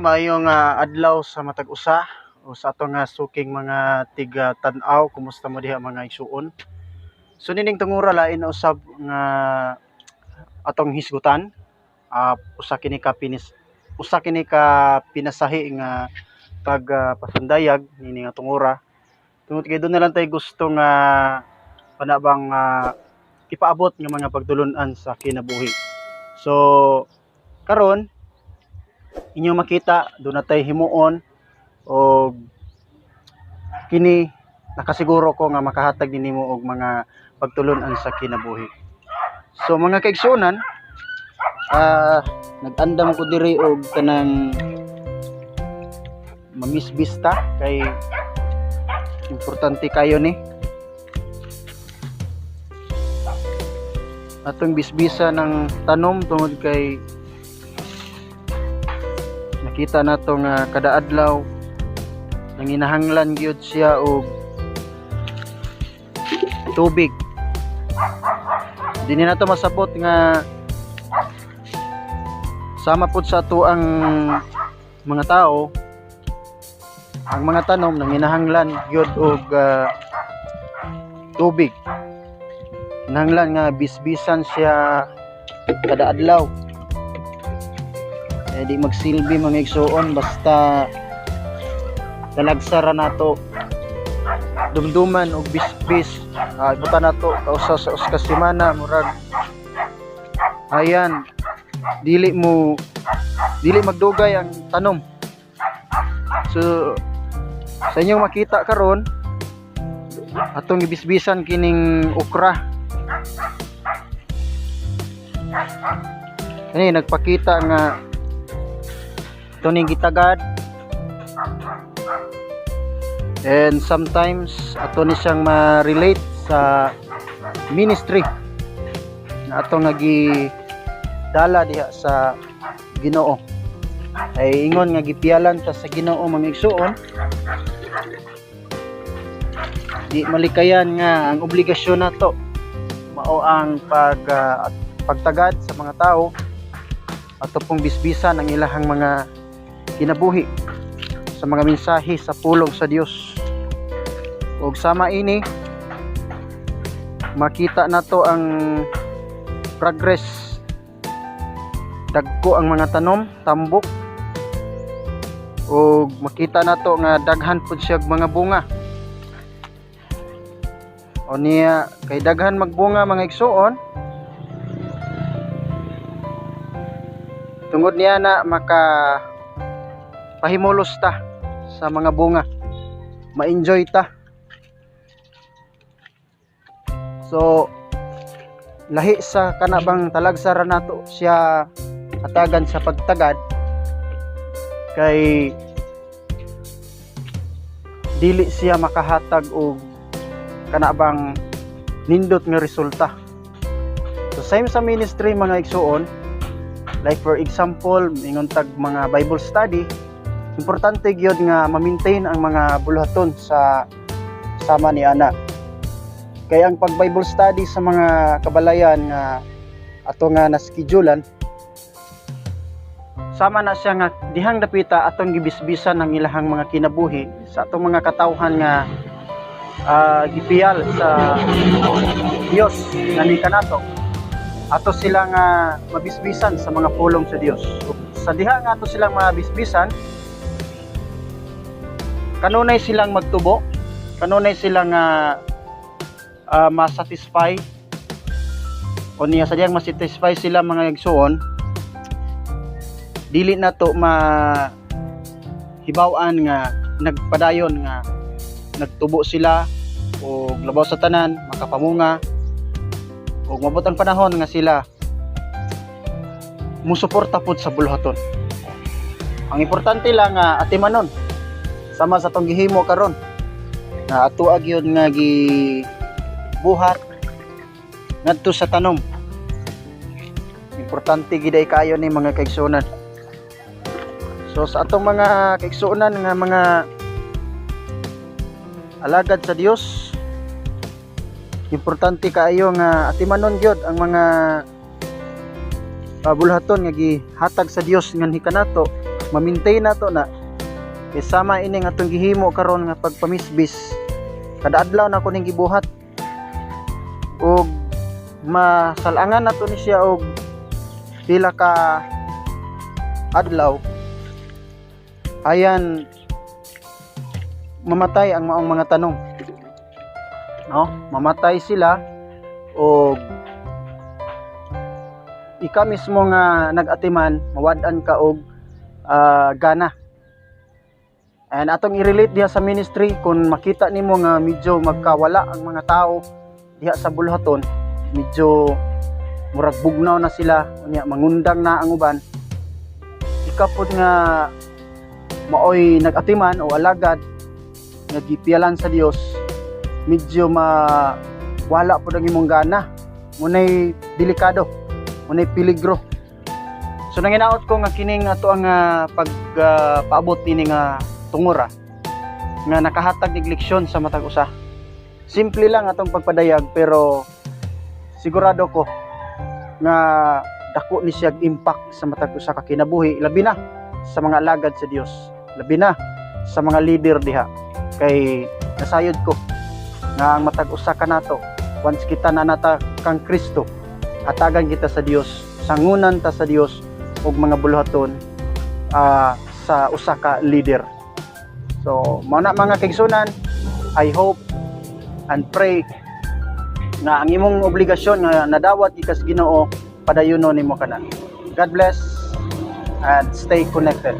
maayong adlaw sa matag usa o sa atong suking mga tiga tan-aw. Kumusta mo diha mga igsuon? So nining tungura lain na usab nga atong hisgutan. Usa kini ka pinasahi nga pasundayag nining tungura. Tungod kay doon na lang tay gusto nga panabang ipaabot nga mga pagtulon-an sa kinabuhi. So karon inyo makita doon natay himuon o kini nakasiguro ko nga makahatag ninimo og mga pagtulon-an sa kinabuhi. So mga kaigsuonan, nag-andam ko diri og kanang mamisbista kay importante kayo ni atong bisbisa ng tanom tungod kay nakita nato nga kada adlaw nanginahanglan gyud siya og tubig. Dili nato masabot nga sama pud sa ato ang mga tao, ang mga tanom nanginahanglan gyud og tubig. Nanglan nga bisbisan siya kada adlaw. Di magsilbi mga igsuon basta talagsara nato dumduman og bisbis. Ibuta nato kausa sa uska semana murag ayan dili magdugay ang tanom. So sa inyong makita karon atong ibisbisan kining okra. Kani nagpakita nga ito ning gitagad, and sometimes ato ni siyang ma-relate sa ministry na ato nga gidala diha sa Ginoo. Ay ingon nga gipialan ta sa Ginoo mga igsuon, di malikayan nga ang obligasyon nato mao ang pagtagad sa mga tao ato pong bisbisan ang ilahang mga kinabuhi sa mga mensahe sa pulong sa Dios. Ug sama ini makita nato ang progress, dagko ang mga tanom, tambok, ug makita nato nga daghan pud siya mga bunga. O niya kay daghan magbunga mga igsuon, tungod niya na maka pahimulos ta sa mga bunga, ma-enjoy ta. So lahi sa kanabang talagsara nato siya hatagan sa pagtagad kay dili siya makahatag og kanabang nindot nga resulta. So same sa ministry mga igsuon, like for example ingon tag mga Bible study, importante gyud nga ma-maintain ang mga buluhaton sa sama ni ana. Kaya ang pag Bible study sa mga kabalayan nga ato nga na-schedulean, sama na siya nga dihang dapita atong gibisbisan ang ilahang mga kinabuhi sa atong mga katawhan nga gipiyal sa Dios nga ni kanato. Ato sila nga mabisbisan sa mga pulong sa Dios. Sa diha nga ato silang mabisbisan, kanunay silang magtubo, kanunay silang ma-satisfy, o niya sa diyang ma-satisfy sila mga igsuon, dili na to mahibaw-an nga nagpadayon nga nagtubo sila o labaw sa tanan, makapamunga, o mabot ang panahon nga sila musuporta pod sa buluhaton. Ang importante lang nga atimanon sama sa tong gihimo karon na ato agyon nga gibuhat ngadto sa tanom. Importante giday kayo ni mga kaigsuonan. So sa atong mga kaigsuonan nga mga alagad sa Dios, importante kaayo nga atimanon gyud ang mga bulhaton nga gihatag sa Dios nganhi kanato ma-maintain nato na kay sama ini nga atong gihimo karon nga pagpamisbis. Kada adlaw na ko ning gibuhat og masalangan nato ni siya og pila ka adlaw ayan mamatay ang maong mga tanong, no? Mamatay sila o ika mismo nga nag-atiman mawad-an ka og gana. And atong i-relate diha sa ministry, kung makita nimo nga medyo magkawala ang mga tao diha sa bulhaton, medyo murag bugnaw na sila, unya mangundang na ang uban, ika pod nga maoy nag-atiman o alagad nga gipialan sa Dios, medyo wala pod ang imong gana, munay delikado, munay peligro. So nanginaot ko nga kining ato ang pagpaabot ini nga tungura nga nakahatag nig leksyon sa matag usa. Simple lang atong pagpadayag pero sigurado ko nga dako ni siya impact sa matag usa ka kinabuhi, labi na sa mga alagad sa Dios, labi na sa mga leader diha. Kay nasayod ko nga ang matag usa ka nato once kita na nata kang Kristo, hatagan kita sa Dios, sangunan ta sa Dios og mga buluhaton sa usa ka leader. So mao na mga kaigsunan, I hope and pray nga ang imong obligasyon nga nadawat ikas Ginoo padayunon nimo kana. God bless and stay connected.